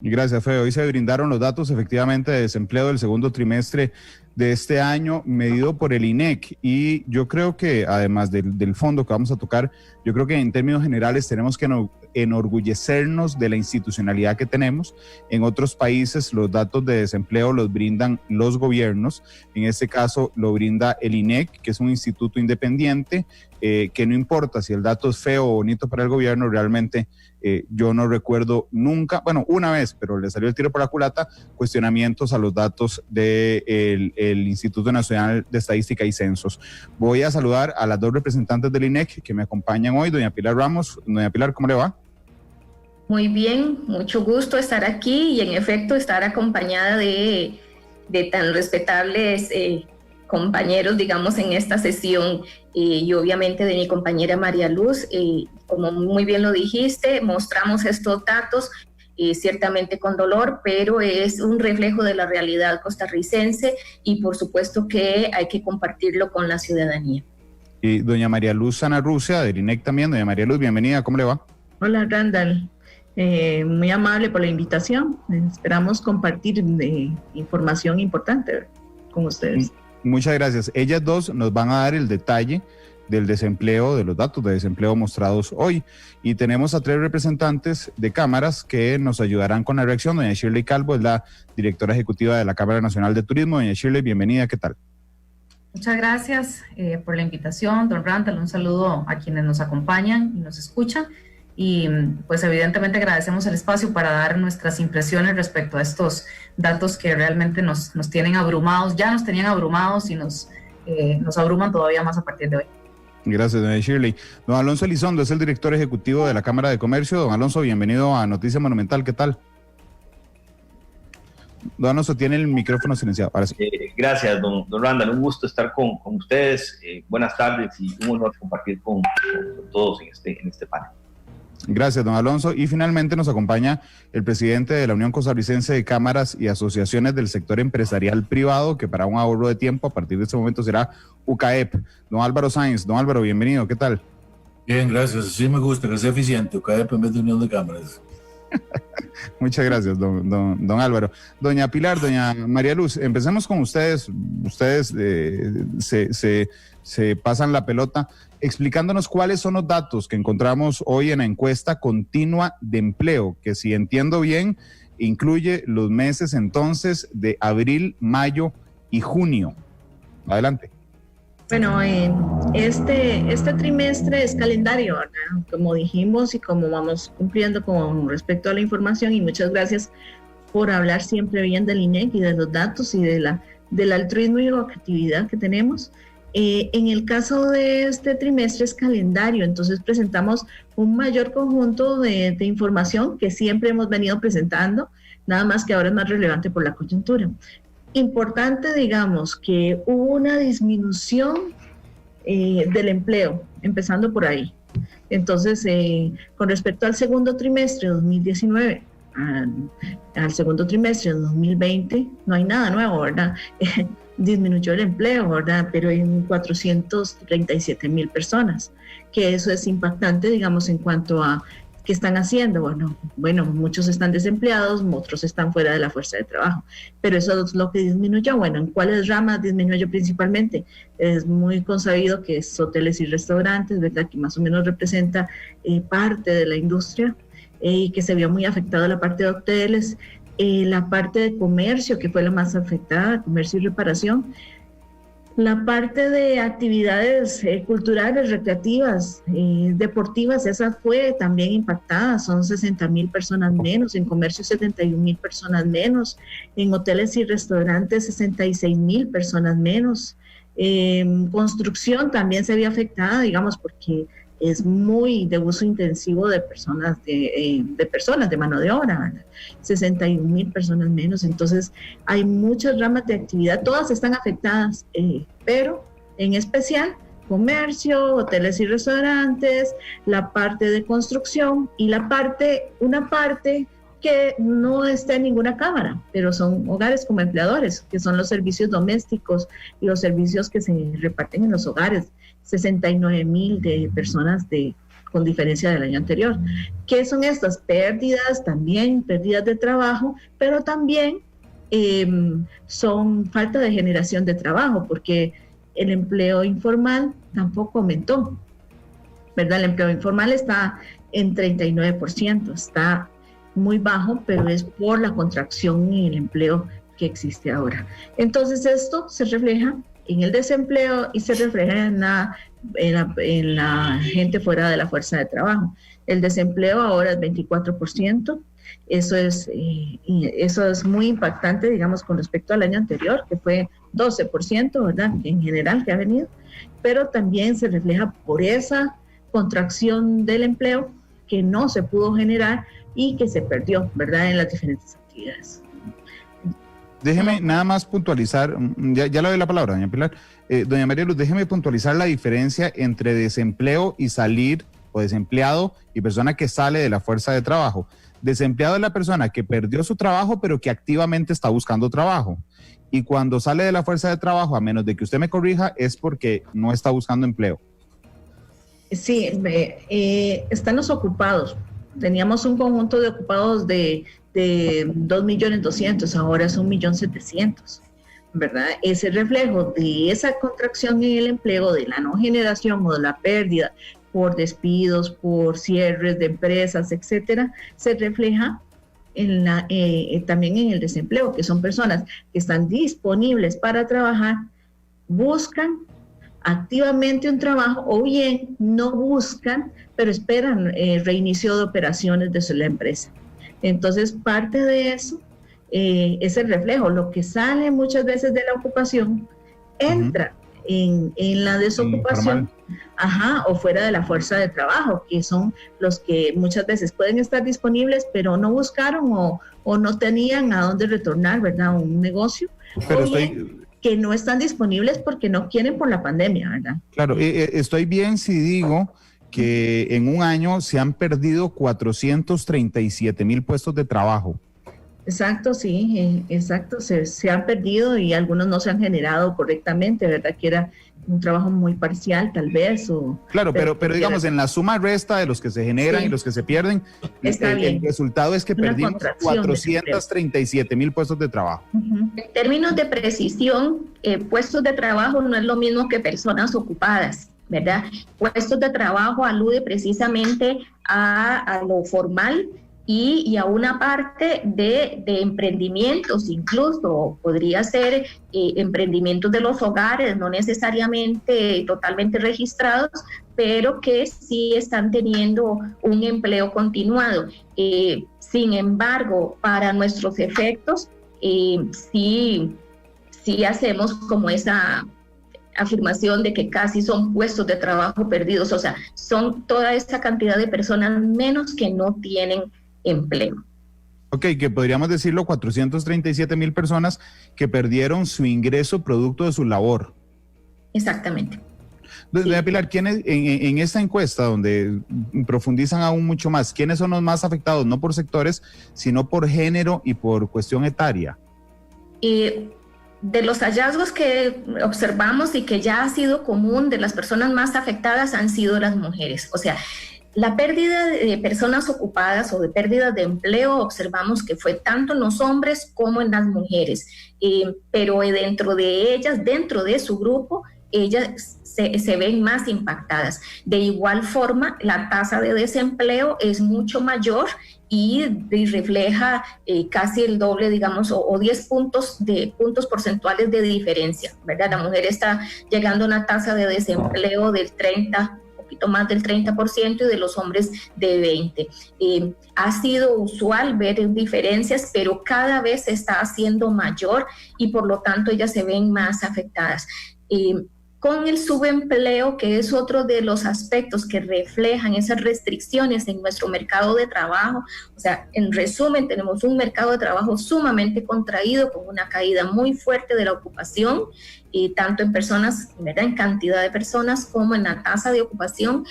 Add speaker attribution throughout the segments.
Speaker 1: Gracias, Fede. Hoy se brindaron los datos efectivamente de desempleo del segundo trimestre de este año, medido por el INEC. Y yo creo que, además del fondo que vamos a tocar, yo creo que en términos generales tenemos que enorgullecernos de la institucionalidad que tenemos. En otros países los datos de desempleo los brindan los gobiernos. En este caso lo brinda el INEC, que es un instituto independiente, que no importa si el dato es feo o bonito para el gobierno, realmente yo no recuerdo nunca, bueno, una vez, pero le salió el tiro por la culata, cuestionamientos a los datos del Instituto Nacional de Estadística y Censos. Voy a saludar a las dos representantes del INEC que me acompañan hoy, doña Pilar Ramos. Doña Pilar, ¿cómo le va?
Speaker 2: Muy bien, mucho gusto estar aquí y en efecto estar acompañada de tan respetables compañeros, digamos, en esta sesión, y obviamente de mi compañera María Luz. Como muy bien lo dijiste, mostramos estos datos ciertamente con dolor, pero es un reflejo de la realidad costarricense y por supuesto que hay que compartirlo con la ciudadanía.
Speaker 1: Y doña María Luz Sanarrucia, del INEC también. Doña María Luz, bienvenida, ¿cómo le va?
Speaker 3: Hola, Randall. Muy amable por la invitación. Esperamos compartir información importante con ustedes.
Speaker 1: Muchas gracias. Ellas dos nos van a dar el detalle del desempleo, de los datos de desempleo mostrados hoy. Y tenemos a tres representantes de cámaras que nos ayudarán con la reacción. Doña Shirley Calvo es la directora ejecutiva de la Cámara Nacional de Turismo. Doña Shirley, bienvenida, ¿qué tal?
Speaker 4: Muchas gracias por la invitación, don Randall. Un saludo a quienes nos acompañan y nos escuchan. Y pues evidentemente agradecemos el espacio para dar nuestras impresiones respecto a estos datos que realmente nos tienen abrumados, ya nos tenían abrumados y nos abruman todavía más a partir de hoy.
Speaker 1: Gracias, doña Shirley. Don Alonso Elizondo es el director ejecutivo de la Cámara de Comercio. Don Alonso, bienvenido a Noticia Monumental, ¿qué tal? Don Alonso, tiene el micrófono silenciado. Ahora sí.
Speaker 5: Gracias, don Randall, un gusto estar con ustedes. Buenas tardes y un honor compartir con todos en este panel.
Speaker 1: Gracias, don Alonso. Y finalmente nos acompaña el presidente de la Unión Costarricense de Cámaras y Asociaciones del Sector Empresarial Privado, que para un ahorro de tiempo a partir de este momento será UCAEP, don Álvaro Sáenz. Don Álvaro, bienvenido, ¿qué tal?
Speaker 6: Bien, gracias. Sí me gusta que sea eficiente, UCAEP en vez de Unión de Cámaras.
Speaker 1: Muchas gracias, don Álvaro. Doña Pilar, doña María Luz, empecemos con ustedes. Ustedes se pasan la pelota explicándonos cuáles son los datos que encontramos hoy en la encuesta continua de empleo, que si entiendo bien, incluye los meses entonces de abril, mayo y junio. Adelante.
Speaker 3: Bueno, este trimestre es calendario, ¿verdad? Como dijimos y como vamos cumpliendo con respecto a la información, y muchas gracias por hablar siempre bien del INEC y de los datos y del altruismo y la creatividad que tenemos. En el caso de este trimestre es calendario, entonces presentamos un mayor conjunto de información que siempre hemos venido presentando, nada más que ahora es más relevante por la coyuntura. Importante, digamos, que hubo una disminución del empleo, empezando por ahí. Entonces, con respecto al segundo trimestre de 2019, al segundo trimestre de 2020, no hay nada nuevo, ¿verdad? Disminuyó el empleo, ¿verdad? Pero en 437,000 personas, que eso es impactante, digamos, en cuanto a qué están haciendo. Bueno, muchos están desempleados, otros están fuera de la fuerza de trabajo, pero eso es lo que disminuyó. Bueno, ¿en cuáles ramas disminuyó principalmente? Es muy consabido que es hoteles y restaurantes, ¿verdad? Que más o menos representa parte de la industria y que se vio muy afectada la parte de hoteles. La parte de comercio, que fue la más afectada, comercio y reparación. La parte de actividades culturales, recreativas, deportivas, esa fue también impactada. Son 60,000 personas menos, en comercio 71,000 personas menos, en hoteles y restaurantes 66,000 personas menos. Construcción también se vio afectada, digamos, porque es muy de uso intensivo de personas, de mano de obra, ¿verdad? 61,000 personas menos. Entonces hay muchas ramas de actividad, todas están afectadas, pero en especial comercio, hoteles y restaurantes, la parte de construcción y una parte que no está en ninguna cámara, pero son hogares como empleadores, que son los servicios domésticos y los servicios que se reparten en los hogares. 69,000 de personas con diferencia del año anterior. ¿Qué son estas pérdidas? También pérdidas de trabajo, pero también son falta de generación de trabajo, porque el empleo informal tampoco aumentó, ¿verdad? El empleo informal está en 39%, está muy bajo, pero es por la contracción en el empleo que existe ahora. Entonces esto se refleja en el desempleo y se refleja en la gente fuera de la fuerza de trabajo. El desempleo ahora es 24%, eso es muy impactante, digamos, con respecto al año anterior, que fue 12%, ¿verdad? En general que ha venido, pero también se refleja por esa contracción del empleo que no se pudo generar y que se perdió, ¿verdad?, en las diferentes actividades.
Speaker 1: Déjeme nada más puntualizar, ya le doy la palabra, doña Pilar. Doña María Luz, déjeme puntualizar la diferencia entre desempleo y salir, o desempleado y persona que sale de la fuerza de trabajo. Desempleado es la persona que perdió su trabajo, pero que activamente está buscando trabajo. Y cuando sale de la fuerza de trabajo, a menos de que usted me corrija, es porque no está buscando empleo.
Speaker 3: Sí, están los ocupados. Teníamos un conjunto de ocupados de 2.200.000, ahora son 1.700.000, ¿verdad? Ese reflejo de esa contracción en el empleo, de la no generación o de la pérdida por despidos, por cierres de empresas, etcétera, se refleja también en el desempleo, que son personas que están disponibles para trabajar, buscan activamente un trabajo o bien no buscan, pero esperan reinicio de operaciones de la empresa. Entonces, parte de eso es el reflejo. Lo que sale muchas veces de la ocupación entra en la desocupación, o fuera de la fuerza de trabajo, que son los que muchas veces pueden estar disponibles, pero no buscaron o no tenían a dónde retornar, ¿verdad? Un negocio.
Speaker 1: Pero
Speaker 3: que no están disponibles porque no quieren por la pandemia, ¿verdad?
Speaker 1: Claro, estoy bien si digo que en un año se han perdido 437,000 puestos de trabajo.
Speaker 3: Exacto, sí, exacto, se han perdido y algunos no se han generado correctamente, ¿verdad? Que era un trabajo muy parcial, tal vez.
Speaker 1: Claro, pero digamos, en la suma resta de los que se generan y los que se pierden, el resultado es que perdimos 437,000 puestos de trabajo.
Speaker 2: En términos de precisión, puestos de trabajo no es lo mismo que personas ocupadas, ¿verdad? Puestos de trabajo alude precisamente a lo formal y a una parte de emprendimientos, incluso podría ser emprendimientos de los hogares, no necesariamente totalmente registrados, pero que sí están teniendo un empleo continuado. Sin embargo, para nuestros efectos, sí hacemos como esa afirmación de que casi son puestos de trabajo perdidos, o sea, son toda esa cantidad de personas menos que no tienen empleo.
Speaker 1: Ok, que podríamos decirlo, 437,000 personas que perdieron su ingreso producto de su labor.
Speaker 2: Exactamente.
Speaker 1: Doña Pilar, ¿quiénes en esta encuesta donde profundizan aún mucho más, quiénes son los más afectados, no por sectores, sino por género y por cuestión etaria?
Speaker 2: De los hallazgos que observamos y que ya ha sido común, de las personas más afectadas han sido las mujeres. O sea, la pérdida de personas ocupadas o de pérdida de empleo observamos que fue tanto en los hombres como en las mujeres, pero dentro de ellas, dentro de su grupo, ellas se ven más impactadas. De igual forma, la tasa de desempleo es mucho mayor y refleja casi el doble, digamos, o 10 puntos porcentuales de diferencia, ¿verdad? La mujer está llegando a una tasa de desempleo del 30%, poquito más del 30%, y de los hombres de 20%. Ha sido usual ver diferencias, pero cada vez se está haciendo mayor y por lo tanto ellas se ven más afectadas. Con el subempleo, que es otro de los aspectos que reflejan esas restricciones en nuestro mercado de trabajo. O sea, en resumen, tenemos un mercado de trabajo sumamente contraído, con una caída muy fuerte de la ocupación, tanto en personas, ¿verdad?, en cantidad de personas como en la tasa de ocupación,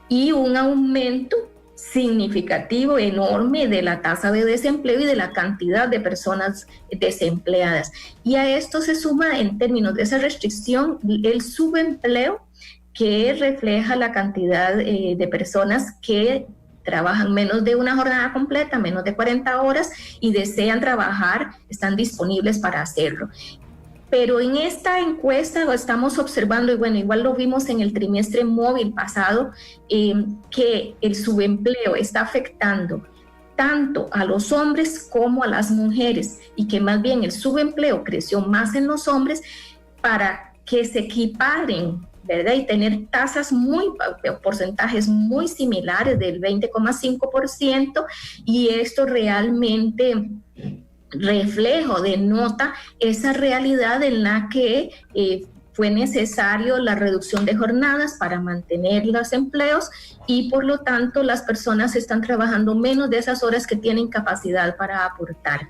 Speaker 2: y un aumento significativo, enorme, de la tasa de desempleo y de la cantidad de personas desempleadas. Y a esto se suma, en términos de esa restricción, el subempleo, que refleja la cantidad de personas que trabajan menos de una jornada completa, menos de 40 horas y desean trabajar, están disponibles para hacerlo. Pero en esta encuesta lo estamos observando, y bueno, igual lo vimos en el trimestre móvil pasado, que el subempleo está afectando tanto a los hombres como a las mujeres, y que más bien el subempleo creció más en los hombres para que se equiparen, ¿verdad? Y tener porcentajes muy similares del 20,5%, y esto realmente denota esa realidad en la que fue necesario la reducción de jornadas para mantener los empleos, y por lo tanto las personas están trabajando menos de esas horas que tienen capacidad para aportar.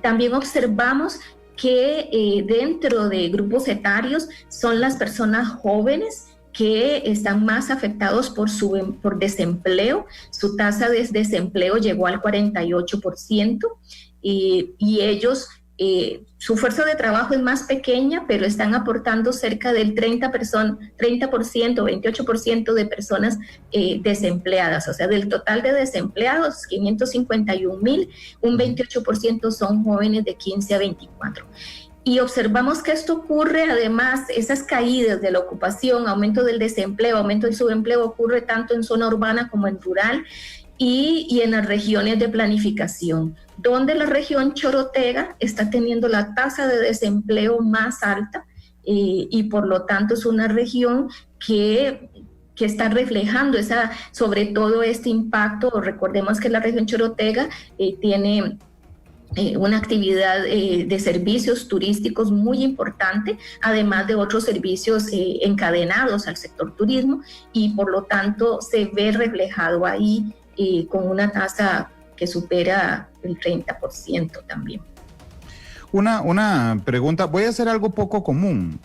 Speaker 2: También observamos que dentro de grupos etarios son las personas jóvenes que están más afectados por desempleo. Su tasa de desempleo llegó al 48%, y ellos, su fuerza de trabajo es más pequeña, pero están aportando cerca del 30%, 28% de personas desempleadas. O sea, del total de desempleados, 551,000, un 28% son jóvenes de 15 a 24. Y observamos que esto ocurre, además, esas caídas de la ocupación, aumento del desempleo, aumento del subempleo, ocurre tanto en zona urbana como en rural, y en las regiones de planificación, donde la región Chorotega está teniendo la tasa de desempleo más alta, y por lo tanto es una región que está reflejando sobre todo este impacto. Recordemos que la región Chorotega tiene una actividad de servicios turísticos muy importante, además de otros servicios encadenados al sector turismo, y por lo tanto se ve reflejado ahí con una tasa que supera el 30% también.
Speaker 1: Una pregunta, voy a hacer algo poco común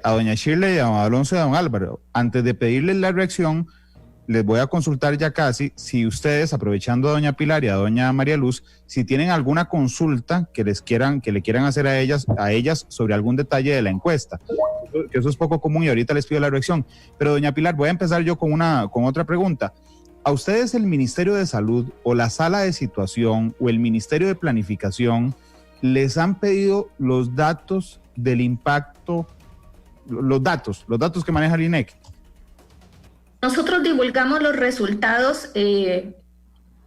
Speaker 1: a doña Shirley, a don Alonso y a don Álvaro. Antes de pedirles la reacción, les voy a consultar ya casi si ustedes, aprovechando a doña Pilar y a doña María Luz, si tienen alguna consulta que le quieran hacer a ellas sobre algún detalle de la encuesta. Que eso es poco común y ahorita les pido la reacción. Pero doña Pilar, voy a empezar yo con otra pregunta. ¿A ustedes el Ministerio de Salud o la Sala de Situación o el Ministerio de Planificación les han pedido los datos del impacto, los datos que maneja el INEC?
Speaker 2: Nosotros divulgamos los resultados en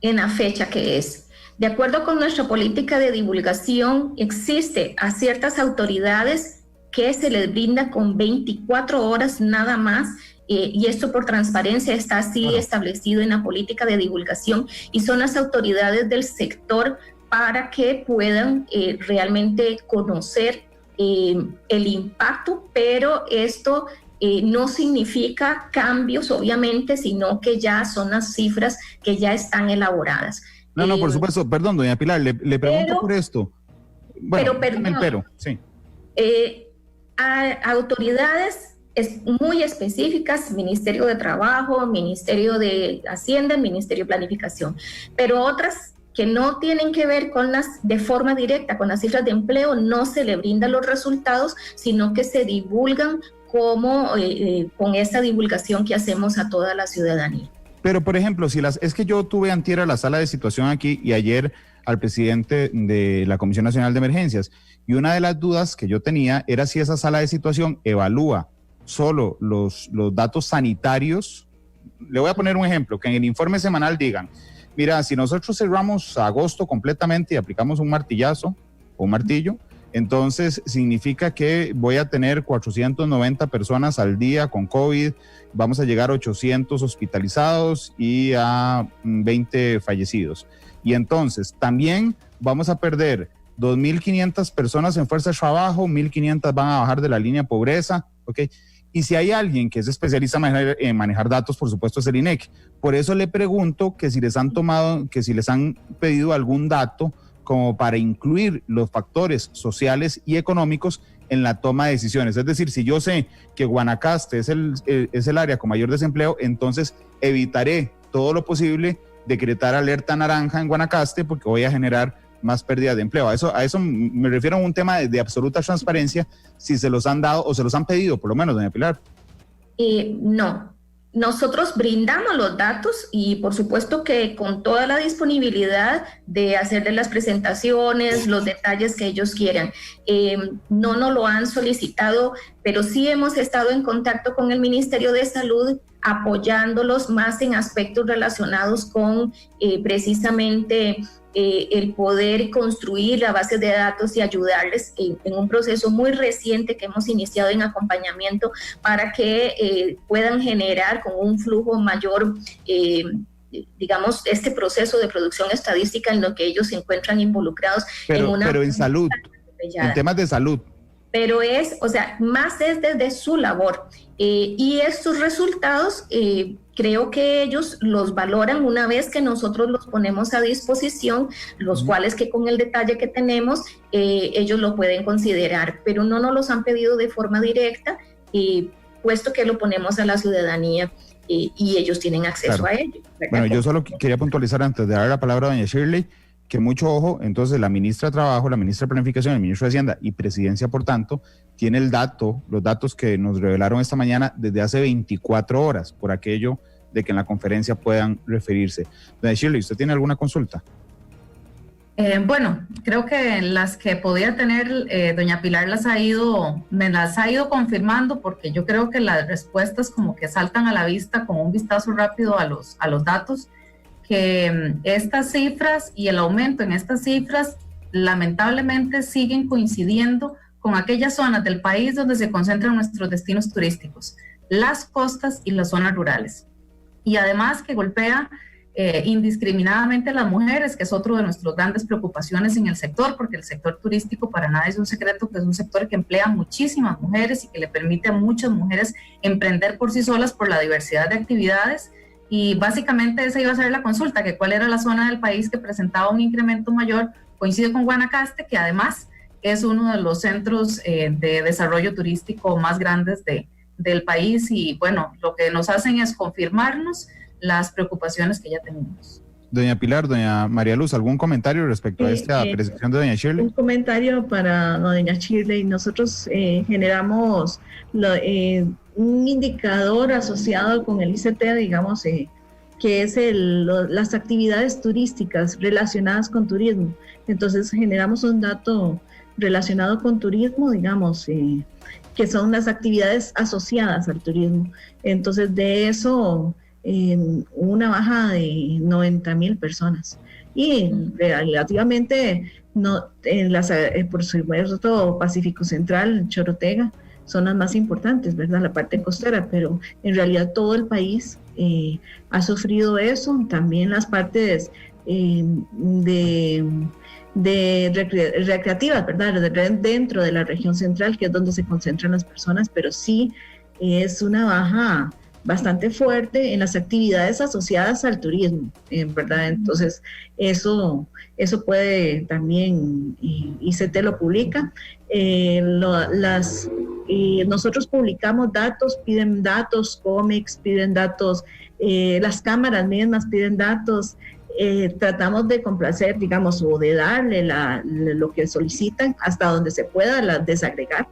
Speaker 2: la fecha que es. De acuerdo con nuestra política de divulgación, existe a ciertas autoridades que se les brinda con 24 horas nada más, y esto por transparencia está así establecido en la política de divulgación, y son las autoridades del sector para que puedan realmente conocer el impacto, pero esto no significa cambios, obviamente, sino que ya son las cifras que ya están elaboradas.
Speaker 1: No, por supuesto, perdón, doña Pilar, le pregunto por esto. Bueno, pero sí.
Speaker 2: A autoridades muy específicas, Ministerio de Trabajo, Ministerio de Hacienda, Ministerio de Planificación, pero otras que no tienen que ver de forma directa con las cifras de empleo, no se le brindan los resultados, sino que se divulgan con esta divulgación que hacemos a toda la ciudadanía.
Speaker 1: Pero, por ejemplo, es que yo tuve antier a la sala de situación aquí y ayer al presidente de la Comisión Nacional de Emergencias, y una de las dudas que yo tenía era si esa sala de situación evalúa solo los datos sanitarios. Le voy a poner un ejemplo, que en el informe semanal digan, mira, si nosotros cerramos agosto completamente y aplicamos un martillazo o un martillo, entonces significa que voy a tener 490 personas al día con COVID, vamos a llegar a 800 hospitalizados y a 20 fallecidos. Y entonces también vamos a perder 2.500 personas en fuerza de trabajo, 1.500 van a bajar de la línea de pobreza, ¿ok? Y si hay alguien que es especialista en manejar datos, por supuesto es el INEC. Por eso le pregunto que si les han pedido algún dato como para incluir los factores sociales y económicos en la toma de decisiones. Es decir, si yo sé que Guanacaste es el área con mayor desempleo, entonces evitaré todo lo posible decretar alerta naranja en Guanacaste porque voy a generar más pérdida de empleo. A eso me refiero a un tema de absoluta transparencia, si se los han dado o se los han pedido, por lo menos, doña Pilar.
Speaker 2: No. Nosotros brindamos los datos y por supuesto que con toda la disponibilidad de hacerles las presentaciones, los detalles que ellos quieran. No nos lo han solicitado, pero sí hemos estado en contacto con el Ministerio de Salud apoyándolos más en aspectos relacionados con precisamente el poder construir la base de datos y ayudarles en un proceso muy reciente que hemos iniciado en acompañamiento para que puedan generar con un flujo mayor, digamos, este proceso de producción estadística en lo que ellos se encuentran involucrados.
Speaker 1: Pero en salud, en temas de salud.
Speaker 2: Pero más es desde su labor. Y estos resultados creo que ellos los valoran una vez que nosotros los ponemos a disposición, los cuales que con el detalle que tenemos, ellos lo pueden considerar, pero no nos los han pedido de forma directa, puesto que lo ponemos a la ciudadanía y ellos tienen acceso a ello. ¿Verdad?
Speaker 1: Bueno, yo solo quería puntualizar antes de dar la palabra a doña Shirley, que mucho ojo, entonces la ministra de Trabajo, la ministra de Planificación, el ministro de Hacienda y Presidencia, por tanto, tiene los datos que nos revelaron esta mañana desde hace 24 horas, por aquello de que en la conferencia puedan referirse. Doña Shirley, ¿usted tiene alguna consulta?
Speaker 4: Bueno, creo que las que podía tener doña Pilar me las ha ido confirmando, porque yo creo que las respuestas como que saltan a la vista con un vistazo rápido a los datos, que estas cifras y el aumento en estas cifras lamentablemente siguen coincidiendo con aquellas zonas del país donde se concentran nuestros destinos turísticos, las costas y las zonas rurales. Y además que golpea indiscriminadamente a las mujeres, que es otro de nuestras grandes preocupaciones en el sector, porque el sector turístico para nada es un secreto, que es un sector que emplea muchísimas mujeres y que le permite a muchas mujeres emprender por sí solas por la diversidad de actividades. Y básicamente esa iba a ser la consulta, que cuál era la zona del país que presentaba un incremento mayor. Coincide con Guanacaste, que además es uno de los centros de desarrollo turístico más grandes del país, y bueno, lo que nos hacen es confirmarnos las preocupaciones que ya tenemos.
Speaker 1: Doña Pilar, doña María Luz, ¿algún comentario respecto a esta apreciación de doña Shirley?
Speaker 3: Un comentario para doña Shirley. Nosotros generamos un indicador asociado con el ICT, digamos, que es las actividades turísticas relacionadas con turismo. Entonces generamos un dato relacionado con turismo, digamos, que son las actividades asociadas al turismo. Entonces de eso, una baja de 90,000 personas. Y relativamente, por supuesto, Pacífico Central, Chorotega, son las más importantes, ¿verdad? La parte costera, pero en realidad todo el país ha sufrido eso. También las partes recreativas, ¿verdad? Dentro de la región central, que es donde se concentran las personas, pero sí es una baja bastante fuerte en las actividades asociadas al turismo, ¿verdad? Entonces, eso puede también, y se te lo publica. Nosotros publicamos datos, piden datos, cómics, piden datos, las cámaras mismas piden datos. Tratamos de complacer, digamos, o de darle lo que solicitan hasta donde se pueda, desagregar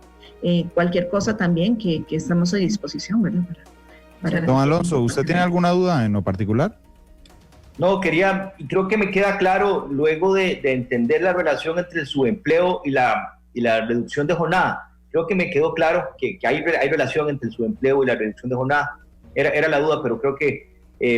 Speaker 3: cualquier cosa también que estamos a disposición, ¿verdad?
Speaker 1: Don Alonso, ¿usted tiene alguna duda en lo particular?
Speaker 5: No, creo que me queda claro luego de entender la relación entre el subempleo y la reducción de jornada. Creo que me quedó claro que hay relación entre el subempleo y la reducción de jornada. Era la duda, pero creo que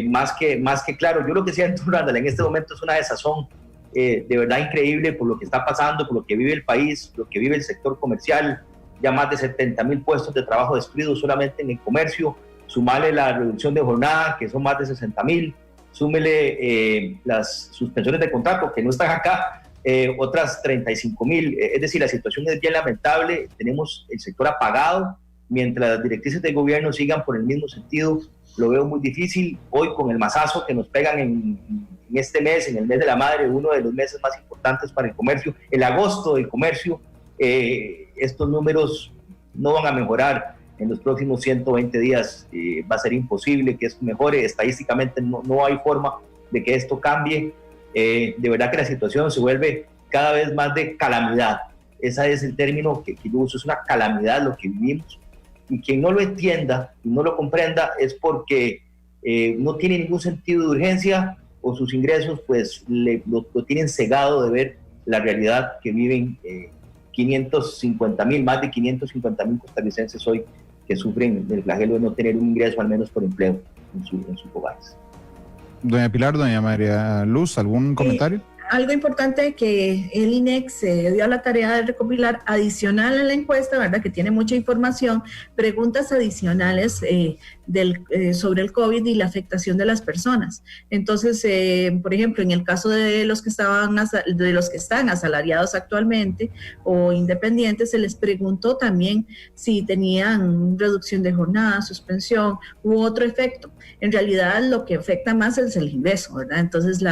Speaker 5: más que claro. Yo lo que siento, Randall, en este momento es una desazón de verdad increíble por lo que está pasando, por lo que vive el país, lo que vive el sector comercial. Ya más de 70,000 puestos de trabajo destruidos solamente en el comercio. Sumarle la reducción de jornada, que son más de 60,000, súmele las suspensiones de contrato, que no están acá, otras 35,000. Es decir, la situación es bien lamentable. Tenemos el sector apagado, mientras las directrices del gobierno sigan por el mismo sentido, lo veo muy difícil. Hoy, con el mazazo que nos pegan en este mes, en el mes de la madre, uno de los meses más importantes para el comercio, el agosto del comercio, estos números no van a mejorar. En los próximos 120 días va a ser imposible que esto mejore. Estadísticamente no hay forma de que esto cambie. De verdad que la situación se vuelve cada vez más de calamidad. Ese es el término que yo uso, es una calamidad lo que vivimos. y quien no lo entienda y no lo comprenda es porque no tiene ningún sentido de urgencia o sus ingresos pues lo tienen cegado de ver la realidad que viven 550,000, más de 550,000 costarricenses hoy que sufren del flagelo de no tener un ingreso al menos por empleo en sus hogares.
Speaker 1: Doña Pilar, doña María Luz, ¿algún comentario?
Speaker 3: Algo importante que el INEC se dio a la tarea de recopilar, adicional a la encuesta, ¿verdad?, que tiene mucha información, preguntas adicionales sobre el COVID y la afectación de las personas. Entonces, por ejemplo, en el caso de los que están asalariados actualmente o independientes, se les preguntó también si tenían reducción de jornada, suspensión u otro efecto. En realidad, lo que afecta más es el ingreso, ¿verdad? Entonces,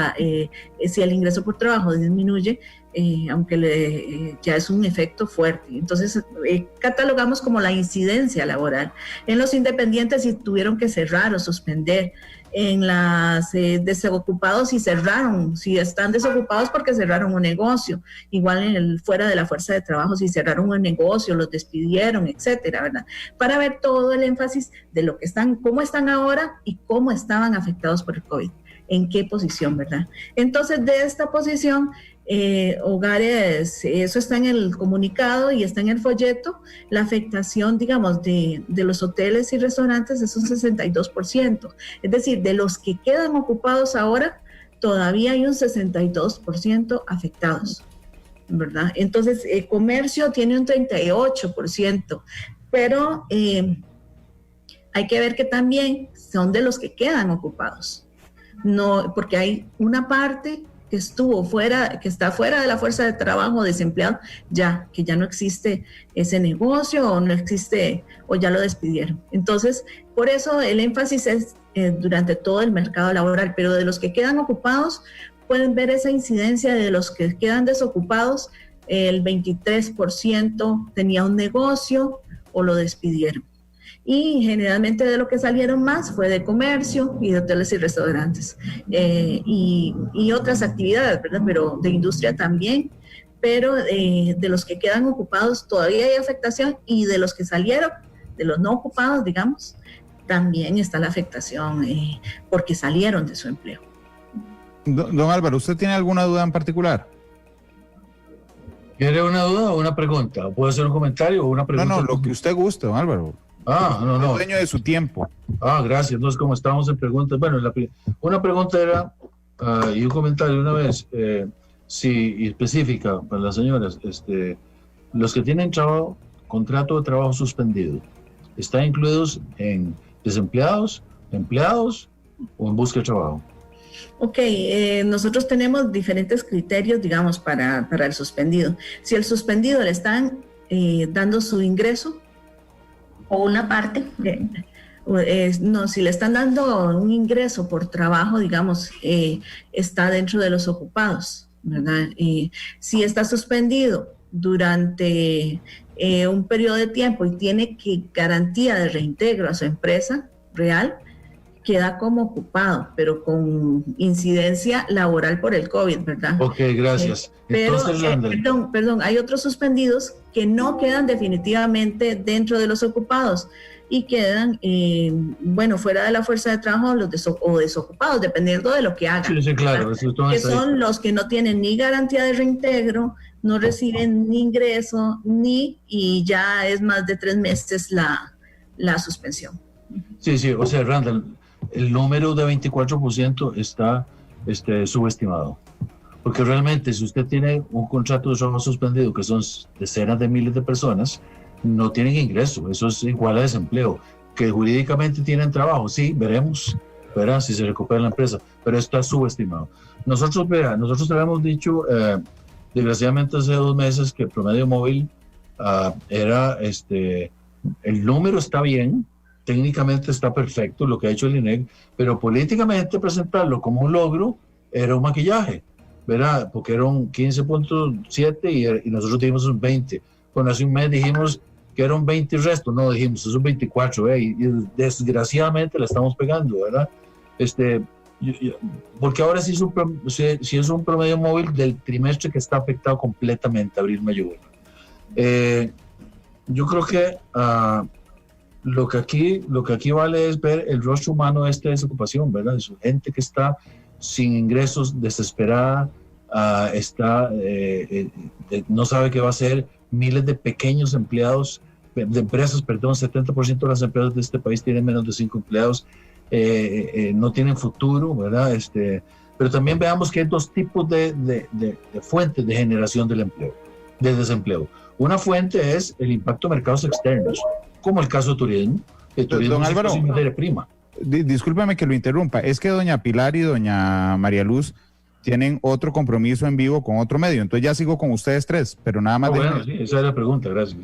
Speaker 3: si el ingreso por trabajo disminuye, aunque ya es un efecto fuerte. Entonces, catalogamos como la incidencia laboral. En los independientes, si tuvieron que cerrar o suspender. En las desocupados, si están desocupados porque cerraron un negocio. Igual fuera de la fuerza de trabajo, si cerraron un negocio, los despidieron, etcétera, ¿verdad? Para ver todo el énfasis de lo que cómo están ahora y cómo estaban afectados por el COVID. En qué posición, ¿verdad? Entonces, de esta posición, hogares, eso está en el comunicado y está en el folleto, la afectación, digamos, de los hoteles y restaurantes es un 62%. Es decir, de los que quedan ocupados ahora, todavía hay un 62% afectados, ¿verdad? Entonces, el comercio tiene un 38%, pero hay que ver que también son de los que quedan ocupados. No, porque hay una parte que está fuera de la fuerza de trabajo, desempleado, que ya no existe ese negocio o no existe o ya lo despidieron. Entonces, por eso el énfasis es durante todo el mercado laboral, pero de los que quedan ocupados, pueden ver esa incidencia de los que quedan desocupados, el 23% tenía un negocio o lo despidieron. Y generalmente de lo que salieron más fue de comercio y de hoteles y restaurantes y otras actividades, ¿verdad? Pero de industria también, pero de los que quedan ocupados todavía hay afectación y de los que salieron, de los no ocupados, digamos, también está la afectación porque salieron de su empleo.
Speaker 1: Don Álvaro, ¿usted tiene alguna duda en particular?
Speaker 6: ¿Quiere una duda o una pregunta? ¿Puede ser un comentario o una pregunta?
Speaker 1: No, lo que usted guste, don Álvaro.
Speaker 6: No.
Speaker 1: Es dueño de su tiempo.
Speaker 6: Gracias. Entonces, como estamos en preguntas, bueno, una pregunta era, y un comentario una vez, si específica para las señoras, los que tienen contrato de trabajo suspendido, ¿están incluidos en desempleados, empleados o en busca de trabajo?
Speaker 3: Ok, nosotros tenemos diferentes criterios, digamos, para el suspendido. Si el suspendido le están dando su ingreso,
Speaker 2: o una parte.
Speaker 3: No, si le están dando un ingreso por trabajo, digamos, está dentro de los ocupados, ¿verdad? Si está suspendido durante un periodo de tiempo y tiene garantía de reintegro a su empresa real, queda como ocupado, pero con incidencia laboral por el COVID, ¿verdad?
Speaker 6: Ok, gracias.
Speaker 3: Pero,
Speaker 6: entonces,
Speaker 3: perdón, hay otros suspendidos que no quedan definitivamente dentro de los ocupados y quedan, fuera de la fuerza de trabajo o desocupados, dependiendo de lo que hagan.
Speaker 6: Sí, claro.
Speaker 3: Que son los que no tienen ni garantía de reintegro, no reciben ni ingreso, y ya es más de 3 meses la suspensión.
Speaker 6: Sí, o sea, Randall, el número de 24% está subestimado. Porque realmente, si usted tiene un contrato de trabajo suspendido, que son decenas de miles de personas, no tienen ingreso. Eso es igual a desempleo. Que jurídicamente tienen trabajo, sí, veremos si se recupera la empresa, pero está subestimado. Nosotros habíamos dicho, desgraciadamente hace 2 meses, que el promedio móvil era, el número está bien, técnicamente está perfecto lo que ha hecho el INEC, pero políticamente presentarlo como un logro era un maquillaje, ¿verdad? Porque era un 15.7 y nosotros dijimos un 20. Bueno, hace un mes dijimos que era un 20 y resto, no, dijimos es un 24, y desgraciadamente la estamos pegando, ¿verdad? Porque ahora sí es un promedio móvil del trimestre que está afectado completamente, abril, mayo, junio. Yo creo que lo que aquí vale es ver el rostro humano de esta desocupación, ¿verdad? Es gente que está sin ingresos, desesperada, no sabe qué va a hacer, miles de pequeños empleados, de empresas, perdón, 70% de las empresas de este país tienen menos de 5 empleados, no tienen futuro, ¿verdad? Pero también veamos que hay dos tipos de fuentes de generación del desempleo. Una fuente es el impacto de mercados externos, como el caso de turismo. El turismo
Speaker 1: Don Álvaro,
Speaker 6: es materia prima.
Speaker 1: Discúlpeme que lo interrumpa, es que doña Pilar y doña María Luz tienen otro compromiso en vivo con otro medio, entonces ya sigo con ustedes tres, pero nada más.
Speaker 6: Bueno, sí, esa es la pregunta, gracias.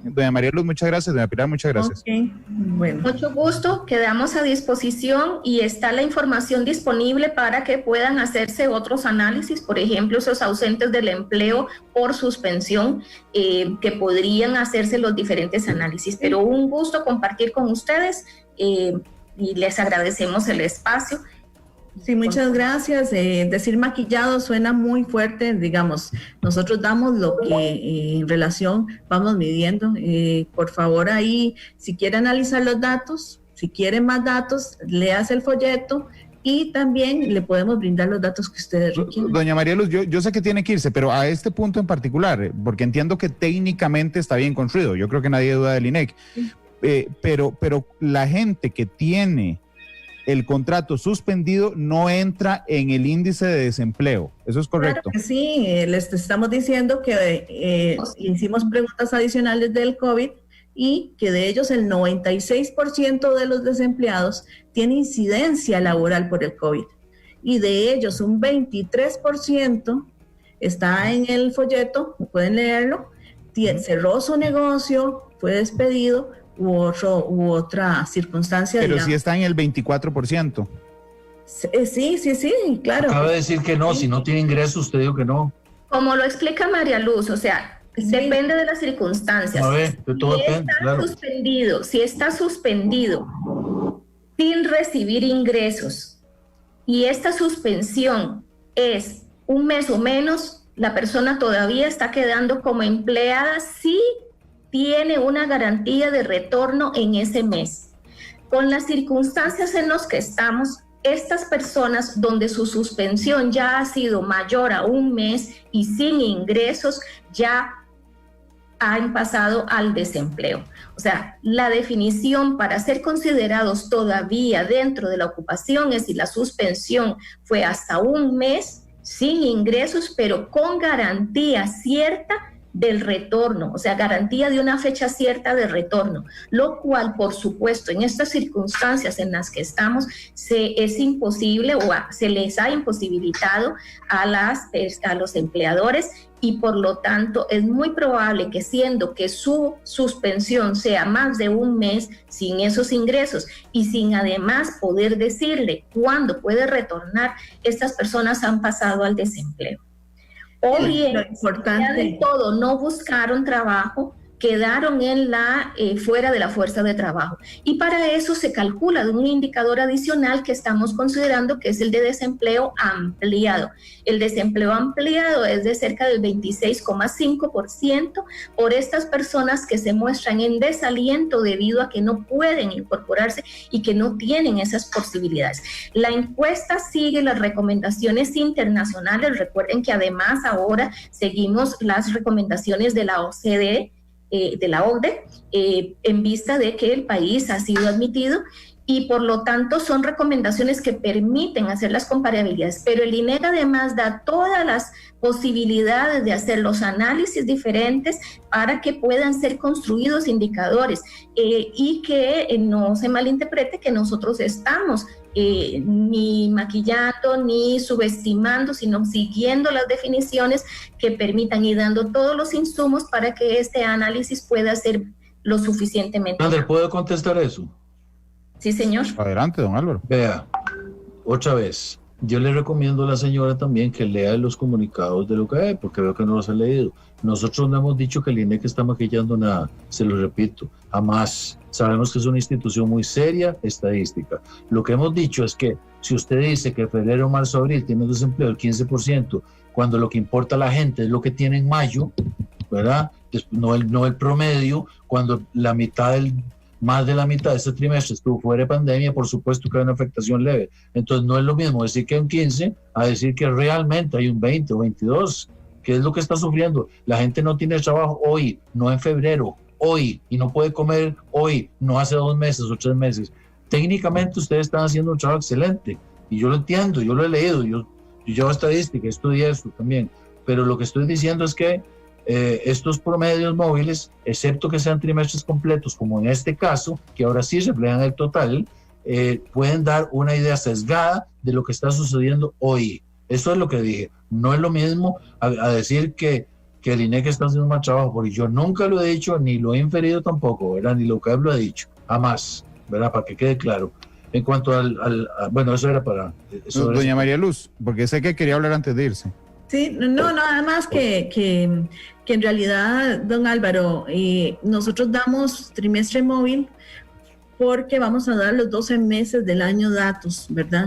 Speaker 1: Doña María Luz, muchas gracias, doña Pilar, muchas gracias.
Speaker 3: Okay. Bueno.
Speaker 2: Mucho gusto, quedamos a disposición y está la información disponible para que puedan hacerse otros análisis, por ejemplo, esos ausentes del empleo por suspensión, que podrían hacerse los diferentes análisis, pero un gusto compartir con ustedes y les agradecemos el espacio.
Speaker 3: Sí, muchas gracias. Decir maquillado suena muy fuerte, digamos, nosotros damos lo que en relación vamos midiendo. Por favor, ahí, si quiere analizar los datos, si quiere más datos, léase el folleto y también le podemos brindar los datos que ustedes requieren.
Speaker 1: Doña María Luz, yo sé que tiene que irse, pero a este punto en particular, porque entiendo que técnicamente está bien construido, yo creo que nadie duda del INEC, pero la gente que tiene el contrato suspendido no entra en el índice de desempleo. ¿Eso es correcto?
Speaker 3: Claro que sí, les estamos diciendo que hicimos preguntas adicionales del COVID y que de ellos el 96% de los desempleados tiene incidencia laboral por el COVID. Y de ellos un 23% está en el folleto, pueden leerlo, cerró su negocio, fue despedido, u otra circunstancia.
Speaker 1: Pero
Speaker 3: digamos.
Speaker 1: sí está en el 24%.
Speaker 3: Sí, claro.
Speaker 6: Acaba de decir que no, si no tiene ingresos, usted dijo que no.
Speaker 2: Como lo explica María Luz, o sea, depende de las circunstancias.
Speaker 6: A ver, todo depende, claro.
Speaker 2: Si está suspendido sin recibir ingresos y esta suspensión es un mes o menos, la persona todavía está quedando como empleada si tiene una garantía de retorno en ese mes. Con las circunstancias en las que estamos, estas personas donde su suspensión ya ha sido mayor a un mes y sin ingresos, ya han pasado al desempleo. O sea, la definición para ser considerados todavía dentro de la ocupación es si la suspensión fue hasta un mes sin ingresos, pero con garantía cierta del retorno, o sea, garantía de una fecha cierta de retorno, lo cual, por supuesto, en estas circunstancias en las que estamos, es imposible o se les ha imposibilitado a los empleadores y por lo tanto es muy probable que siendo que su suspensión sea más de un mes sin esos ingresos y sin además poder decirle cuándo puede retornar, estas personas han pasado al desempleo. O bien, ya del todo no buscaron trabajo, quedaron fuera de la fuerza de trabajo. Y para eso se calcula de un indicador adicional que estamos considerando que es el de desempleo ampliado. El desempleo ampliado es de cerca del 26,5% por estas personas que se muestran en desaliento debido a que no pueden incorporarse y que no tienen esas posibilidades. La encuesta sigue las recomendaciones internacionales. Recuerden que además ahora seguimos las recomendaciones de la OCDE, de la OCDE, en vista de que el país ha sido admitido y por lo tanto son recomendaciones que permiten hacer las comparabilidades, pero el INEC además da todas las posibilidades de hacer los análisis diferentes para que puedan ser construidos indicadores y que no se malinterprete que nosotros estamos ni maquillando ni subestimando, sino siguiendo las definiciones que permitan y dando todos los insumos para que este análisis pueda ser lo suficientemente.
Speaker 6: Ander, ¿puedo contestar eso?
Speaker 2: Sí, señor.
Speaker 1: Adelante, don Álvaro.
Speaker 6: Vea, otra vez, yo le recomiendo a la señora también que lea los comunicados de lo que hay, porque veo que no los ha leído. Nosotros no hemos dicho que el INEC está maquillando nada, se lo repito, jamás. Sabemos que es una institución muy seria, estadística. Lo que hemos dicho es que si usted dice que febrero, marzo, abril tiene un desempleo del 15%, cuando lo que importa a la gente es lo que tiene en mayo, ¿verdad? No el promedio, cuando la mitad más de la mitad de este trimestre estuvo fuera de pandemia, por supuesto que hay una afectación leve. Entonces no es lo mismo decir que hay un 15 a decir que realmente hay un 20 o 22. ¿Qué es lo que está sufriendo? La gente no tiene trabajo hoy, no en febrero, hoy, y no puede comer hoy, no hace 2 meses o 3 meses. Técnicamente ustedes están haciendo un trabajo excelente, y yo lo entiendo, yo lo he leído, yo llevo estadística, estudié eso también, pero lo que estoy diciendo es que estos promedios móviles, excepto que sean trimestres completos, como en este caso, que ahora sí reflejan el total, pueden dar una idea sesgada de lo que está sucediendo hoy. Eso es lo que dije. No es lo mismo a decir que el INEC está haciendo un mal trabajo, porque yo nunca lo he dicho, ni lo he inferido tampoco, ¿verdad? Ni lo que lo ha dicho, jamás, ¿verdad? Para que quede claro. En cuanto bueno, eso era para...
Speaker 1: Doña María Luz, porque sé que quería hablar antes de irse.
Speaker 3: Sí, no, nada más que en realidad, don Álvaro, nosotros damos trimestre móvil porque vamos a dar los 12 meses del año datos, ¿verdad?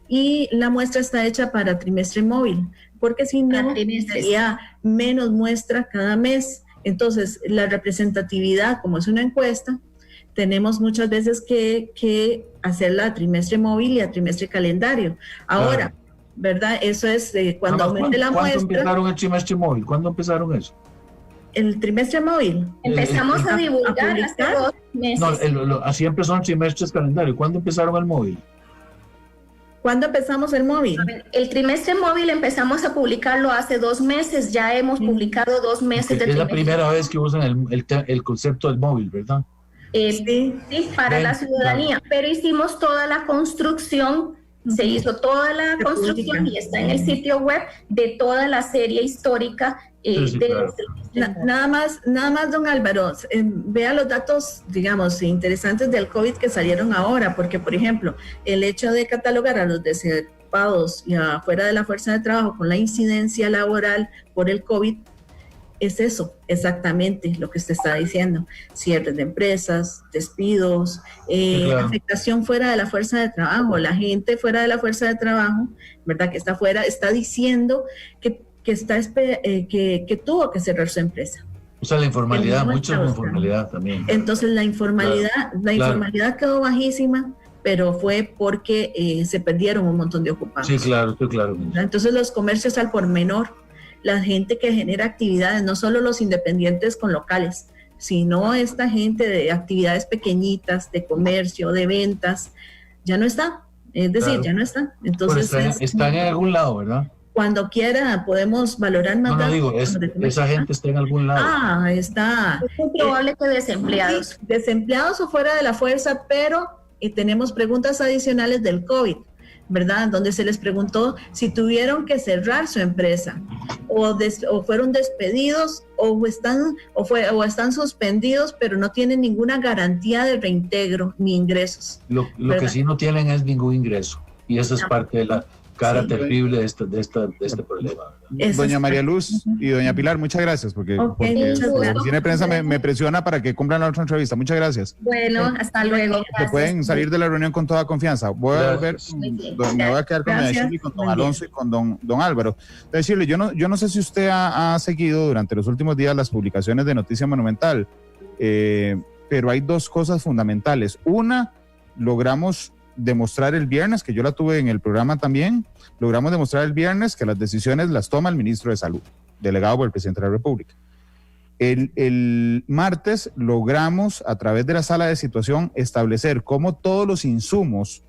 Speaker 3: Y la muestra está hecha para trimestre móvil, porque si no, sería menos muestra cada mes. Entonces, la representatividad, como es una encuesta, tenemos muchas veces que hacerla a trimestre móvil y a trimestre calendario. Ahora, ¿verdad? Eso es cuando aumente la muestra.
Speaker 6: ¿Cuándo empezaron el trimestre móvil? ¿Cuándo empezaron eso?
Speaker 3: El trimestre móvil.
Speaker 2: Empezamos a divulgar hace 2 meses.
Speaker 6: No, así empezaron trimestres calendario. ¿Cuándo empezaron el móvil?
Speaker 3: ¿Cuándo empezamos el móvil?
Speaker 2: El trimestre móvil empezamos a publicarlo hace 2 meses. Ya hemos publicado 2 meses.
Speaker 6: Es la primera vez que usan el concepto del móvil, ¿verdad?
Speaker 2: Sí, para la ciudadanía. Pero hicimos toda la construcción. Se hizo toda la construcción y está en el sitio web de toda la serie histórica.
Speaker 6: Claro.
Speaker 3: Nada más, don Álvaro, vea los datos, digamos, interesantes del COVID que salieron ahora, porque, por ejemplo, el hecho de catalogar a los desocupados y afuera de la fuerza de trabajo con la incidencia laboral por el COVID, es eso, exactamente lo que usted está diciendo. Cierres de empresas, despidos, claro. Afectación fuera de la fuerza de trabajo. La gente fuera de la fuerza de trabajo, ¿verdad? Que está fuera, está diciendo que tuvo que cerrar su empresa.
Speaker 6: O sea, la informalidad, mucha informalidad también.
Speaker 3: Entonces la informalidad, claro. Informalidad quedó bajísima, pero fue porque se perdieron un montón de ocupados.
Speaker 6: Sí, claro, estoy claro.
Speaker 3: Entonces los comercios al por menor, la gente que genera actividades, no solo los independientes con locales, sino esta gente de actividades pequeñitas, de comercio, de ventas, ya no está. Es decir, claro. Ya no está. Entonces
Speaker 6: bueno, están en algún lado, ¿verdad?
Speaker 3: Cuando quiera podemos valorar más.
Speaker 6: No digo, esa gente está en algún lado.
Speaker 3: Está.
Speaker 2: Es muy probable que desempleados.
Speaker 3: Sí, desempleados o fuera de la fuerza, pero tenemos preguntas adicionales del COVID, ¿verdad? Donde se les preguntó si tuvieron que cerrar su empresa o fueron despedidos o están suspendidos, pero no tienen ninguna garantía de reintegro ni ingresos.
Speaker 6: Lo que sí no tienen es ningún ingreso, y eso es parte de la cara terrible de este problema.
Speaker 1: Doña María Luz y doña Pilar, muchas gracias, porque la oficina de prensa me presiona para que cumplan la otra entrevista. Muchas gracias.
Speaker 2: Bueno, hasta luego.
Speaker 1: Se pueden salir de la reunión con toda confianza. Voy a volver, me voy a quedar con doña Shirley, con don Alonso y con don Álvaro. Decirle, yo no sé si usted ha seguido durante los últimos días las publicaciones de Noticia Monumental, pero hay 2 cosas fundamentales. Una, logramos demostrar el viernes, que yo la tuve en el programa también, logramos demostrar el viernes que las decisiones las toma el ministro de Salud, delegado por el presidente de la República. El martes logramos, a través de la sala de situación, establecer cómo todos los insumos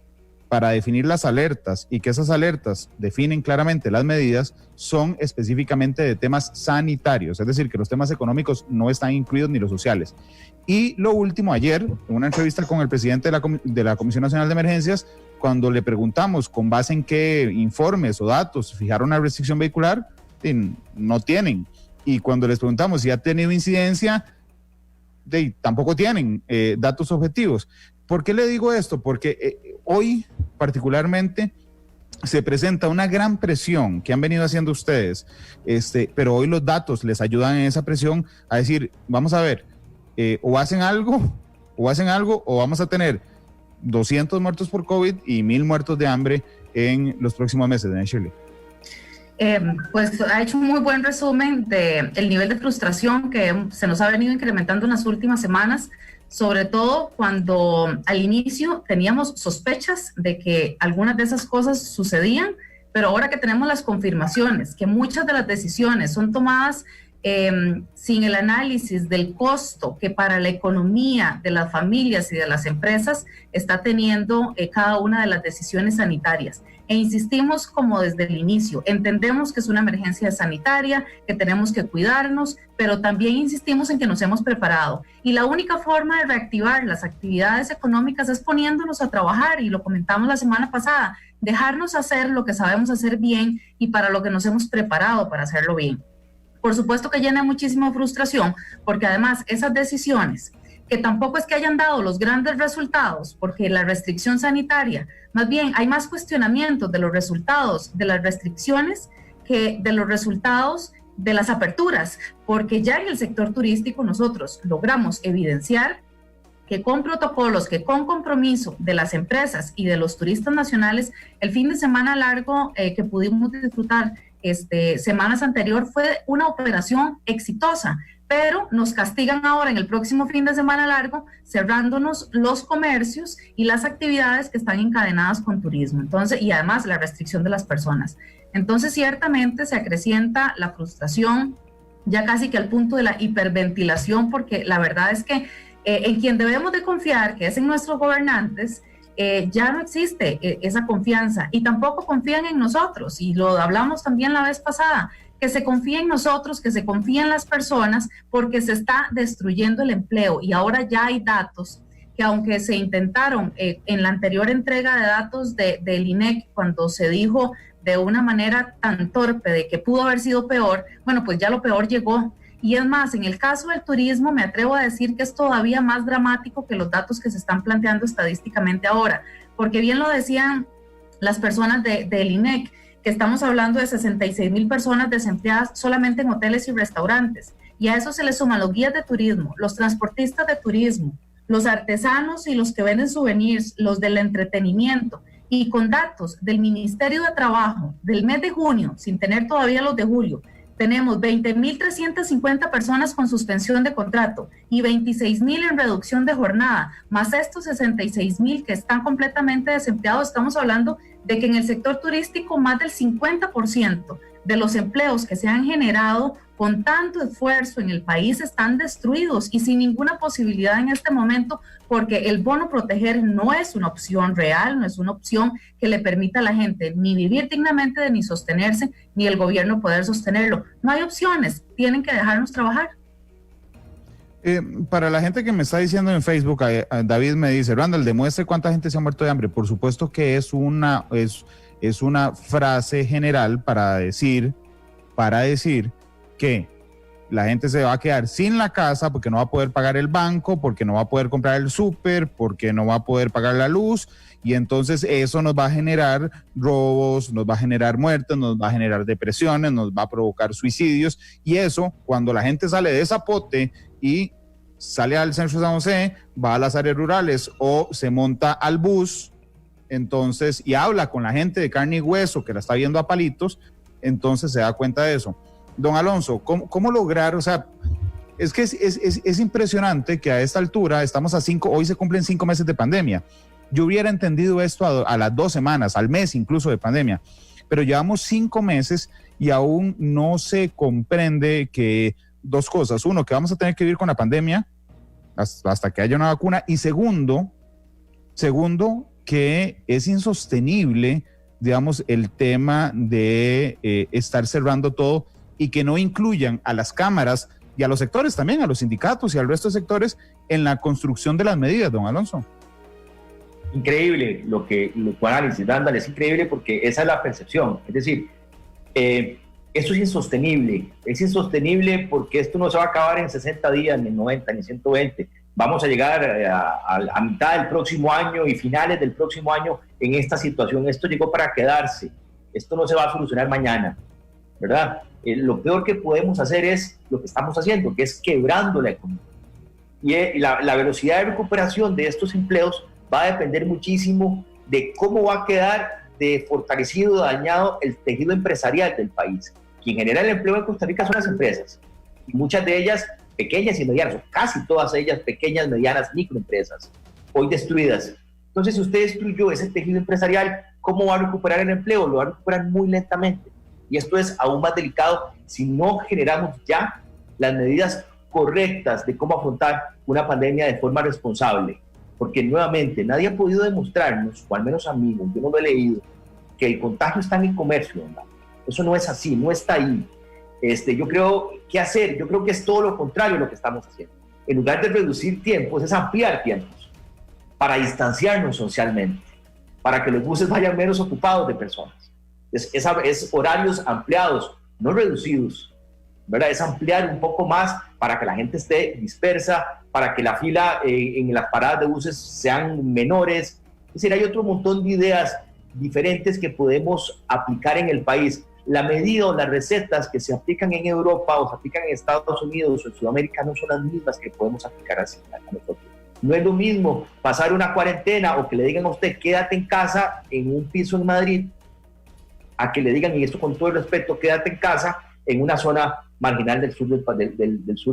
Speaker 1: para definir las alertas y que esas alertas definen claramente las medidas son específicamente de temas sanitarios, es decir, que los temas económicos no están incluidos ni los sociales. Y lo último, ayer, en una entrevista con el presidente de la Comisión Nacional de Emergencias, cuando le preguntamos con base en qué informes o datos fijaron la restricción vehicular, no tienen. Y cuando les preguntamos si ha tenido incidencia, tampoco tienen datos objetivos. ¿Por qué le digo esto? Porque hoy particularmente se presenta una gran presión que han venido haciendo ustedes, pero hoy los datos les ayudan en esa presión a decir, vamos a ver, o hacen algo o vamos a tener 200 muertos por COVID y 1,000 muertos de hambre en los próximos meses, ¿no, Shirley?
Speaker 4: Pues ha hecho un muy buen resumen del nivel de frustración que se nos ha venido incrementando en las últimas semanas sobre todo cuando al inicio teníamos sospechas de que algunas de esas cosas sucedían, pero ahora que tenemos las confirmaciones, que muchas de las decisiones son tomadas sin el análisis del costo que para la economía de las familias y de las empresas está teniendo cada una de las decisiones sanitarias. E insistimos como desde el inicio, entendemos que es una emergencia sanitaria, que tenemos que cuidarnos, pero también insistimos en que nos hemos preparado. Y la única forma de reactivar las actividades económicas es poniéndonos a trabajar, y lo comentamos la semana pasada, dejarnos hacer lo que sabemos hacer bien y para lo que nos hemos preparado para hacerlo bien. Por supuesto que llena muchísima frustración, porque además esas decisiones, que tampoco es que hayan dado los grandes resultados, porque la restricción sanitaria, más bien hay más cuestionamientos de los resultados de las restricciones que de los resultados de las aperturas, porque ya en el sector turístico nosotros logramos evidenciar que con protocolos, que con compromiso de las empresas y de los turistas nacionales, el fin de semana largo que pudimos disfrutar semanas anterior fue una operación exitosa, pero nos castigan ahora en el próximo fin de semana largo cerrándonos los comercios y las actividades que están encadenadas con turismo, entonces, y además la restricción de las personas. Entonces ciertamente se acrecienta la frustración ya casi que al punto de la hiperventilación, porque la verdad es que en quien debemos de confiar, que es en nuestros gobernantes, ya no existe esa confianza y tampoco confían en nosotros, y lo hablamos también la vez pasada, que se confíe en nosotros, que se confíe en las personas, porque se está destruyendo el empleo y ahora ya hay datos que aunque se intentaron en la anterior entrega de datos del INEC, cuando se dijo de una manera tan torpe de que pudo haber sido peor, bueno, pues ya lo peor llegó. Y es más, en el caso del turismo me atrevo a decir que es todavía más dramático que los datos que se están planteando estadísticamente ahora, porque bien lo decían las personas del INEC, que estamos hablando de 66,000 personas desempleadas solamente en hoteles y restaurantes, y a eso se le suman los guías de turismo, los transportistas de turismo, los artesanos y los que venden souvenirs, los del entretenimiento, y con datos del Ministerio de Trabajo del mes de junio, sin tener todavía los de julio, tenemos 20,350 personas con suspensión de contrato y 26,000 en reducción de jornada, más estos 66,000 que están completamente desempleados. Estamos hablando de que en el sector turístico más del 50% de los empleos que se han generado con tanto esfuerzo en el país están destruidos y sin ninguna posibilidad en este momento, porque el bono proteger no es una opción real, no es una opción que le permita a la gente ni vivir dignamente, ni sostenerse, ni el gobierno poder sostenerlo. No hay opciones, tienen que dejarnos trabajar.
Speaker 1: Para la gente que me está diciendo en Facebook, David me dice, Randall, demuestre cuánta gente se ha muerto de hambre. Por supuesto que es una frase general para decir que la gente se va a quedar sin la casa porque no va a poder pagar el banco, porque no va a poder comprar el súper, porque no va a poder pagar la luz, y entonces eso nos va a generar robos, nos va a generar muertes, nos va a generar depresiones, nos va a provocar suicidios, y eso, cuando la gente sale de Zapote y sale al centro de San José, va a las áreas rurales o se monta al bus, entonces, y habla con la gente de carne y hueso que la está viendo a palitos, entonces se da cuenta de eso. Don Alonso, ¿cómo lograr? O sea, es que es impresionante que a esta altura estamos hoy se cumplen 5 meses de pandemia. Yo hubiera entendido esto a las 2 semanas, al mes incluso de pandemia, pero llevamos 5 meses y aún no se comprende que 2 cosas. Uno, que vamos a tener que vivir con la pandemia hasta que haya una vacuna, y segundo, que es insostenible, digamos, el tema de estar cerrando todo y que no incluyan a las cámaras y a los sectores también, a los sindicatos y al resto de sectores en la construcción de las medidas, don Alonso.
Speaker 5: Increíble lo análisis, Randall, es increíble porque esa es la percepción. Es decir, esto es insostenible porque esto no se va a acabar en 60 días, ni en 90, ni 120. Vamos a llegar a mitad del próximo año y finales del próximo año en esta situación. Esto llegó para quedarse. Esto no se va a solucionar mañana, ¿verdad? Lo peor que podemos hacer es lo que estamos haciendo, que es quebrando la economía. Y la velocidad de recuperación de estos empleos va a depender muchísimo de cómo va a quedar de fortalecido, dañado el tejido empresarial del país. Quien genera el empleo en Costa Rica son las empresas, y muchas de ellas pequeñas y medianas, o casi todas ellas pequeñas, medianas, microempresas, hoy destruidas. Entonces, si usted destruyó ese tejido empresarial, ¿cómo va a recuperar el empleo? Lo va a recuperar muy lentamente. Y esto es aún más delicado si no generamos ya las medidas correctas de cómo afrontar una pandemia de forma responsable. Porque nuevamente, nadie ha podido demostrarnos, o al menos a mí, yo no lo he leído, que el contagio está en el comercio, ¿verdad? Eso no es así, no está ahí. Yo creo, ¿qué hacer? Yo creo que es todo lo contrario lo que estamos haciendo. En lugar de reducir tiempos, es ampliar tiempos para distanciarnos socialmente, para que los buses vayan menos ocupados de personas. Es horarios ampliados, no reducidos, ¿verdad? Es ampliar un poco más para que la gente esté dispersa, para que la fila en las paradas de buses sean menores. Es decir, hay otro montón de ideas diferentes que podemos aplicar en el país. La medida o las recetas que se aplican en Europa o se aplican en Estados Unidos o en Sudamérica no son las mismas que podemos aplicar así a nosotros. No es lo mismo pasar una cuarentena o que le digan a usted quédate en casa en un piso en Madrid, a que le digan, y esto con todo el respeto, quédate en casa en una zona marginal del sur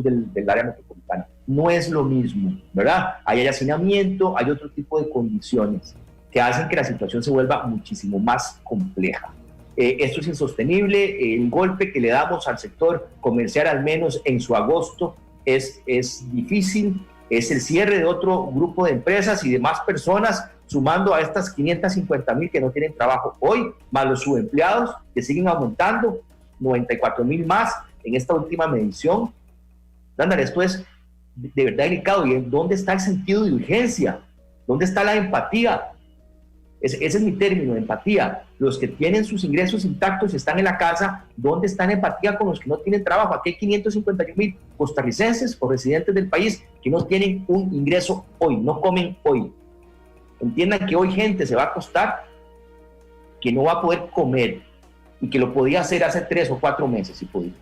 Speaker 5: del área metropolitana. No es lo mismo, ¿verdad? Hay hacinamiento, hay otro tipo de condiciones que hacen que la situación se vuelva muchísimo más compleja. Esto es insostenible. El golpe que le damos al sector comercial, al menos en su agosto, es difícil. Es el cierre de otro grupo de empresas y de más personas, sumando a estas 550,000 que no tienen trabajo hoy, más los subempleados que siguen aumentando, 94,000 más en esta última medición. Randall, esto es de verdad delicado. ¿Y dónde está el sentido de urgencia? ¿Dónde está la empatía? Ese es mi término, empatía. Los que tienen sus ingresos intactos y están en la casa, ¿dónde está la empatía con los que no tienen trabajo? Aquí hay 551,000 costarricenses o residentes del país que no tienen un ingreso hoy, no comen hoy. Entiendan que hoy gente se va a acostar que no va a poder comer y que lo podía hacer hace 3 o 4 meses si podía,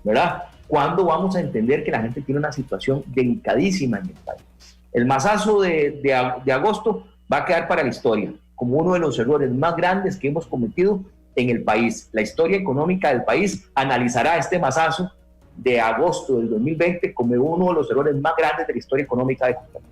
Speaker 5: ¿verdad? ¿Cuándo vamos a entender que la gente tiene una situación delicadísima en el país? El masazo de agosto va a quedar para la historia como uno de los errores más grandes que hemos cometido en el país. La historia económica del país analizará este masazo de agosto del 2020 como uno de los errores más grandes de la historia económica de Costa Rica.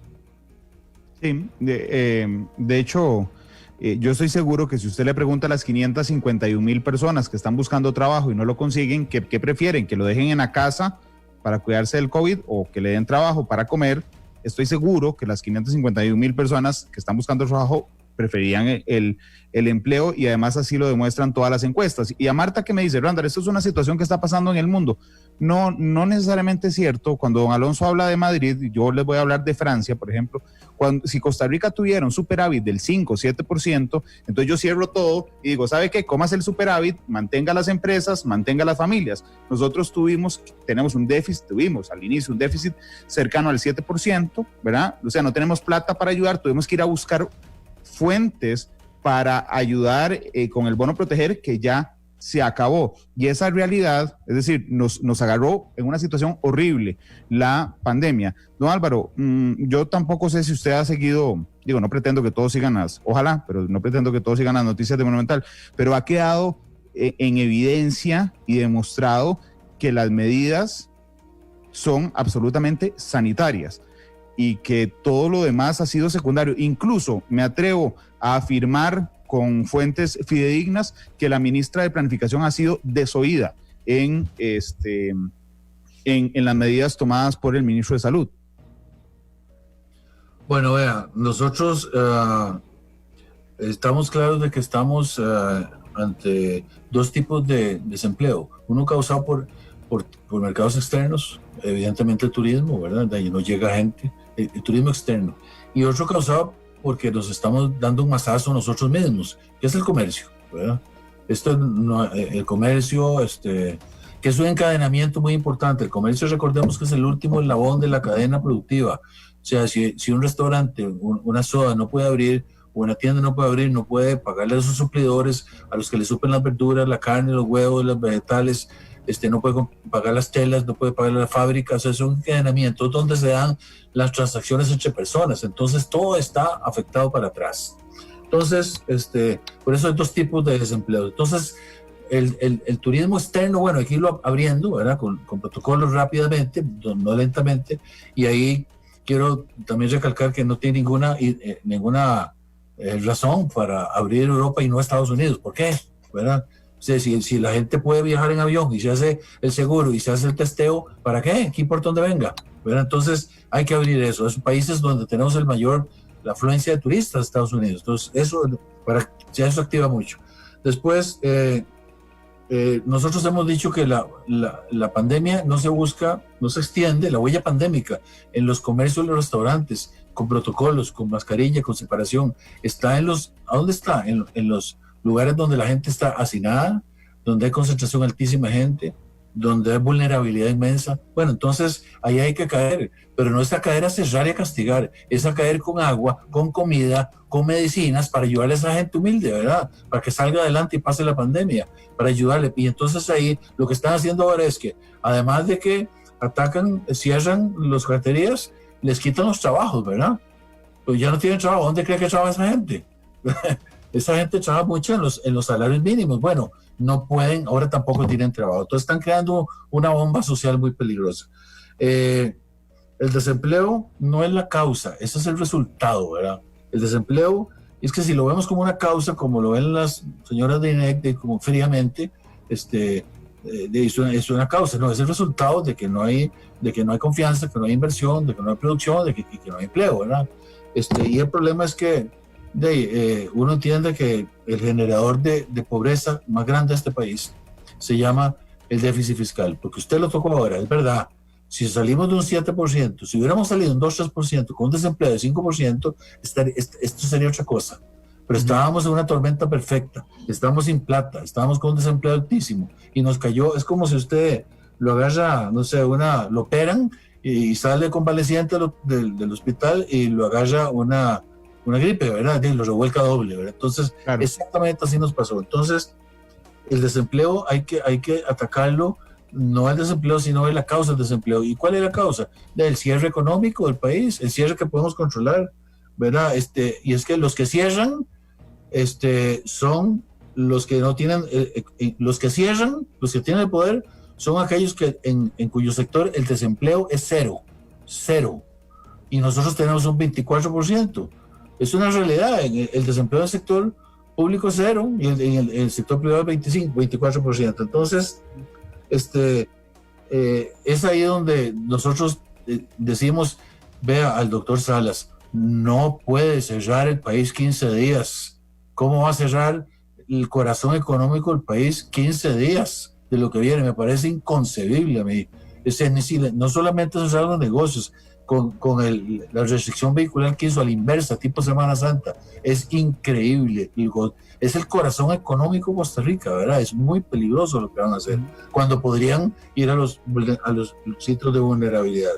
Speaker 1: Sí, de hecho, yo estoy seguro que si usted le pregunta a las 551,000 personas que están buscando trabajo y no lo consiguen, ¿qué prefieren? ¿Que lo dejen en la casa para cuidarse del COVID o que le den trabajo para comer? Estoy seguro que las 551,000 personas que están buscando trabajo preferirían el empleo, y además así lo demuestran todas las encuestas. Y a Marta, que me dice, Randall, esto es una situación que está pasando en el mundo. No necesariamente es cierto. Cuando don Alonso habla de Madrid, yo les voy a hablar de Francia, por ejemplo. Si Costa Rica tuviera un superávit del 5 o 7%, entonces yo cierro todo y digo, ¿sabe qué? Comas el superávit, mantenga las empresas, mantenga las familias. Nosotros tuvimos al inicio un déficit cercano al 7%, ¿verdad? O sea, no tenemos plata para ayudar, tuvimos que ir a buscar fuentes para ayudar con el bono proteger, que ya se acabó. Y esa realidad, es decir, nos agarró en una situación horrible la pandemia. Don Álvaro, yo tampoco sé si usted ha seguido, no pretendo que todos sigan ojalá, pero no pretendo que todos sigan las noticias de Monumental, pero ha quedado en evidencia y demostrado que las medidas son absolutamente sanitarias y que todo lo demás ha sido secundario. Incluso me atrevo a afirmar con fuentes fidedignas que la ministra de Planificación ha sido desoída en las medidas tomadas por el ministro de Salud.
Speaker 6: Bueno, vea, nosotros estamos claros de que estamos ante dos tipos de desempleo. Uno causado por mercados externos, evidentemente el turismo, ¿verdad? De ahí no llega gente, el turismo externo. Y otro causado porque nos estamos dando un mazazo nosotros mismos, que es el comercio, ¿verdad? El comercio, que es un encadenamiento muy importante. El comercio, recordemos que es el último eslabón de la cadena productiva. O sea, si un restaurante, una soda no puede abrir, o una tienda no puede abrir, no puede pagarle a sus suplidores, a los que le suplen las verduras, la carne, los huevos, los vegetales, no puede pagar las telas, no puede pagar la fábrica. O sea, es un encadenamiento donde se dan las transacciones entre personas. Entonces, todo está afectado para atrás. Entonces, por eso hay dos tipos de desempleo. Entonces, el turismo externo, bueno, hay que irlo abriendo, ¿verdad? Con protocolos rápidamente, no lentamente, y ahí quiero también recalcar que no tiene ninguna razón para abrir Europa y no Estados Unidos. ¿Por qué? ¿Verdad? O sea, si la gente puede viajar en avión y se hace el seguro y se hace el testeo, ¿para qué? ¿Qué importa dónde venga? ¿Verdad? Entonces hay que abrir eso. Es países donde tenemos la afluencia de turistas a Estados Unidos. Entonces eso activa mucho. Después, nosotros hemos dicho que la pandemia no se extiende, la huella pandémica en los comercios y los restaurantes, con protocolos, con mascarilla, con separación, ¿a dónde está? En los lugares donde la gente está hacinada, donde hay concentración altísima de gente, donde hay vulnerabilidad inmensa. Bueno, entonces ahí hay que caer, pero no es a caer a cerrar y a castigar, es a caer con agua, con comida, con medicinas para ayudarle a esa gente humilde, ¿verdad? Para que salga adelante y pase la pandemia, para ayudarle. Y entonces ahí lo que están haciendo ahora es que, además de que cierran las carterías, les quitan los trabajos, ¿verdad? Pues ya no tienen trabajo. ¿Dónde cree que trabaja esa gente? Esa gente trabaja mucho en los salarios mínimos. Bueno, no pueden, ahora tampoco tienen trabajo. Entonces están creando una bomba social muy peligrosa. El desempleo no es la causa, ese es el resultado, ¿verdad? El desempleo es que si lo vemos como una causa, como lo ven las señoras de INEC, como fríamente, es una causa, no, es el resultado de que no hay confianza, que no hay inversión, de que no hay producción, de que no hay empleo, ¿verdad? Y el problema es que uno entiende que el generador de pobreza más grande de este país se llama el déficit fiscal, porque usted lo tocó ahora, es verdad. Si salimos de un 7%, si hubiéramos salido un 2-3% con un desempleo de 5%, esto sería otra cosa. Pero estábamos en una tormenta perfecta, estábamos sin plata, estábamos con un desempleo altísimo y nos cayó. Es como si usted lo agarra, no sé, lo operan y sale convaleciente del hospital y lo agarra una gripe, ¿verdad? Y lo revuelca doble, ¿verdad? Entonces, claro, exactamente así nos pasó. Entonces, el desempleo hay que atacarlo, no el desempleo, sino la causa del desempleo. ¿Y cuál es la causa? Del cierre económico del país, el cierre que podemos controlar, ¿verdad? Y es que los que cierran son los que no tienen, los que cierran, los que tienen el poder, son aquellos que en cuyo sector el desempleo es cero. Y nosotros tenemos un 24%. Es una realidad. El desempleo del sector público es 0 y en el sector privado es 24%. Entonces, es ahí donde nosotros decimos, vea al doctor Salas, no puede cerrar el país 15 días. ¿Cómo va a cerrar el corazón económico del país 15 días de lo que viene? Me parece inconcebible a mí. No solamente cerrar los negocios, con la restricción vehicular que hizo a la inversa, tipo Semana Santa, es increíble. Es el corazón económico de Costa Rica, ¿verdad? Es muy peligroso lo que van a hacer, cuando podrían ir a los sitios de vulnerabilidad.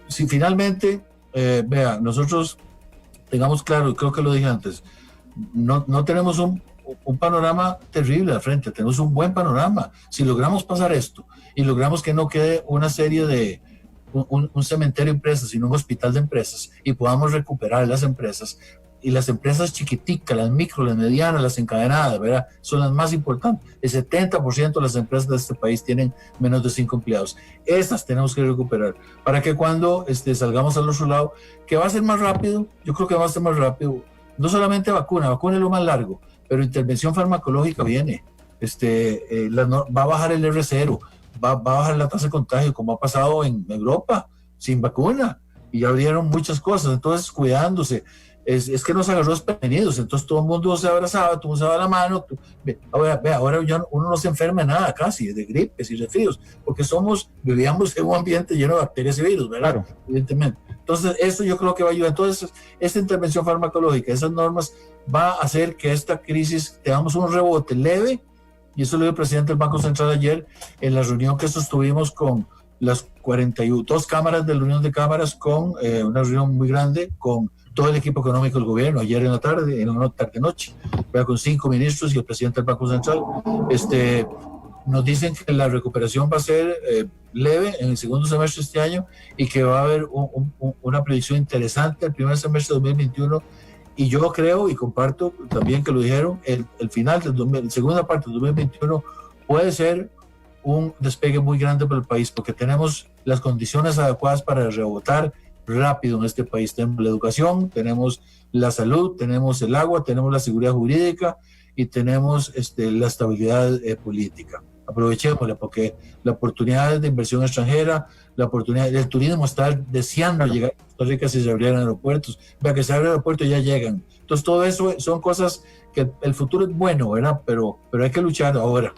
Speaker 6: Si finalmente, vea, nosotros tengamos claro, y creo que lo dije antes, no tenemos un panorama terrible al frente, tenemos un buen panorama. Si logramos pasar esto y logramos que no quede una serie de un cementerio de empresas, sino un hospital de empresas, y podamos recuperar las empresas, y las empresas chiquiticas, las micro, las medianas, las encadenadas, ¿verdad? Son las más importantes. El 70% de las empresas de este país tienen menos de 5 empleados. Estas tenemos que recuperar para que cuando salgamos al otro lado, que va a ser más rápido, yo creo que va a ser más rápido, no solamente vacuna es lo más largo, pero intervención farmacológica viene, va a bajar el R0, va a bajar la tasa de contagio, como ha pasado en Europa, sin vacuna, y ya abrieron muchas cosas. Entonces, cuidándose, es que nos agarró desprevenidos, entonces todo el mundo se abrazaba, todo el mundo se daba la mano. Ahora ya uno no se enferma de nada casi, de gripes y resfríos, porque vivíamos en un ambiente lleno de bacterias y virus, ¿verdad? Claro. Evidentemente. Entonces, eso yo creo que va a ayudar. Entonces, esta intervención farmacológica, esas normas, va a hacer que esta crisis tengamos un rebote leve, y eso lo dijo el presidente del Banco Central ayer en la reunión que sostuvimos con las 42 cámaras de la Unión de Cámaras, con una reunión muy grande con todo el equipo económico del gobierno, ayer en la tarde, en una tarde-noche, con 5 ministros y el presidente del Banco Central. Nos dicen que la recuperación va a ser leve en el segundo semestre de este año y que va a haber una predicción interesante el primer semestre de 2021. Y yo creo y comparto también que lo dijeron, el final la segunda parte del 2021 puede ser un despegue muy grande para el país, porque tenemos las condiciones adecuadas para rebotar rápido en este país. Tenemos la educación, tenemos la salud, tenemos el agua, tenemos la seguridad jurídica y tenemos la estabilidad política. Aprovechémosla, porque la oportunidad de inversión extranjera, la oportunidad del turismo está deseando llegar a Costa Rica si se abrieran aeropuertos. Vea que se abre el aeropuerto y ya llegan. Entonces todo eso son cosas que el futuro es bueno, ¿verdad? Pero hay que luchar ahora.